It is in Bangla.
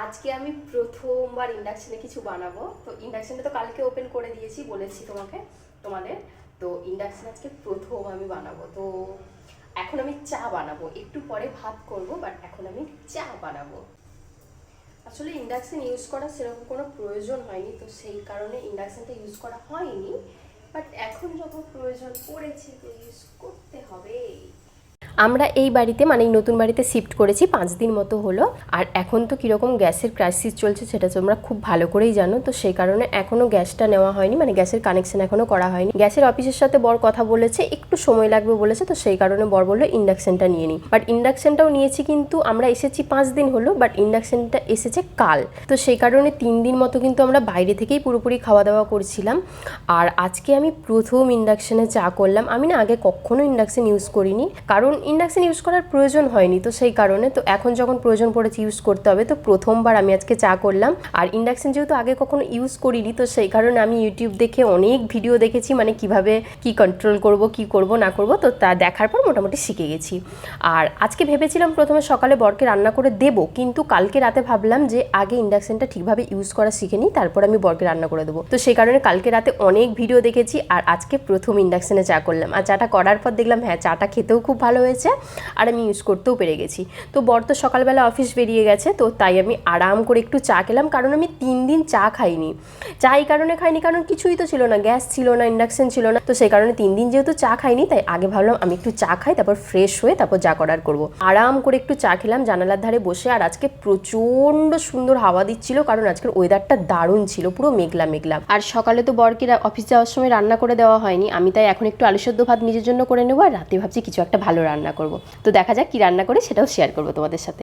আজকে আমি প্রথমবার ইন্ডাকশনে কিছু বানাবো। তো ইন্ডাকশনটা তো কালকে ওপেন করে দিয়েছি, বলেছি তোমাদের। তো ইন্ডাকশন আজকে প্রথম আমি বানাবো। তো এখন আমি চা বানাবো, একটু পরে ভাত করব, বাট এখন আমি চা বানাবো। আসলে ইন্ডাকশন ইউজ করার সেরকম কোনো প্রয়োজন হয়নি, তো সেই কারণে ইন্ডাকশনটা ইউজ করা হয়নি। বাট এখন যখন প্রয়োজন পড়েছে তো ইউজ করতে হবে। আমরা এই বাড়িতে মানে এই নতুন বাড়িতে শিফট করেছি 5 দিন মতো হলো। আর এখন তো কীরকম গ্যাসের ক্রাইসিস চলছে সেটা তোমরা খুব ভালো করেই জানো। তো সেই কারণে এখনও গ্যাসটা নেওয়া হয়নি, মানে গ্যাসের কানেকশন এখনও করা হয়নি। গ্যাসের অফিসের সাথে বর কথা বলেছে, একটু সময় লাগবে বলেছে, তো সেই কারণে বর বললো ইন্ডাকশনটা নিয়ে নিই। বাট ইন্ডাকশনটাও নিয়েছি, কিন্তু আমরা এসেছি 5 দিন হলো, বাট ইন্ডাকশনটা এসেছে কাল। তো সেই কারণে 3 দিন মতো কিন্তু আমরা বাইরে থেকেই পুরোপুরি খাওয়া দাওয়া করছিলাম। আর আজকে আমি প্রথম ইন্ডাকশনে চা করলাম। আমি না আগে কখনো ইন্ডাকশন ইউজ করিনি, কারণ ইন্ডাকশন ইউজ করার প্রয়োজন হয়নি। তো সেই কারণে তো এখন যখন প্রয়োজন পড়েছে ইউজ করতে হবে, তো প্রথমবার আমি আজকে চা করলাম। আর ইন্ডাকশন যেহেতু আগে কখনো ইউজ করিনি, তো সেই কারণে আমি ইউটিউব দেখে অনেক ভিডিও দেখেছি, মানে কিভাবে কি কন্ট্রোল করব, কি করব না করব, তো তা দেখার পর মোটামুটি শিখে গেছি। আর আজকে ভেবেছিলাম প্রথমে সকালে বরকে রান্না করে দেব, কিন্তু কালকে রাতে ভাবলাম যে আগে ইন্ডাকশনটা ঠিকভাবে ইউজ করা শিখে নিই, তারপর আমি বরকে রান্না করে দেবো। তো সেই কারণে কালকে রাতে অনেক ভিডিও দেখেছি, আর আজকে প্রথম ইন্ডাকশনে চা করলাম। আর চাটা করার পর দেখলাম হ্যাঁ, চাটা খেতেও খুব ভালো হয়েছে, আর আমি ইউজ করতেও পেরে গেছি। তো বর তো সকালবেলা অফিস বেরিয়ে গেছে, তো তাই আমি আরাম করে একটু চা খেলাম, কারণ আমি 3 দিন চা খাইনি। চা এই কারণে খাইনি কারণ কিছুই তো ছিল না, গ্যাস ছিল না, ইন্ডাকশন ছিল না। তো সেই কারণে 3 দিন যেহেতু চা খাইনি, তাই আগে ভাবলাম আমি একটু চা খাই, তারপর ফ্রেশ হয়ে তারপর যা করার করবো। আরাম করে একটু চা খেলাম জানালার ধারে বসে। আর আজকে প্রচণ্ড সুন্দর হাওয়া দিচ্ছিল, কারণ আজকের ওয়েদারটা দারুণ ছিল, পুরো মেঘলা মেঘলা। আর সকালে তো বরকে অফিস যাওয়ার সময় রান্না করে দেওয়া হয়নি, আমি তাই এখন একটু আলু সেদ্ধ ভাত নিজের জন্য করে নেবো, আর রাতে ভাবছি কিছু একটা ভালো রান্না করব। তো দেখা যাক কি রান্না করি, সেটাও শেয়ার করবো তোমাদের সাথে।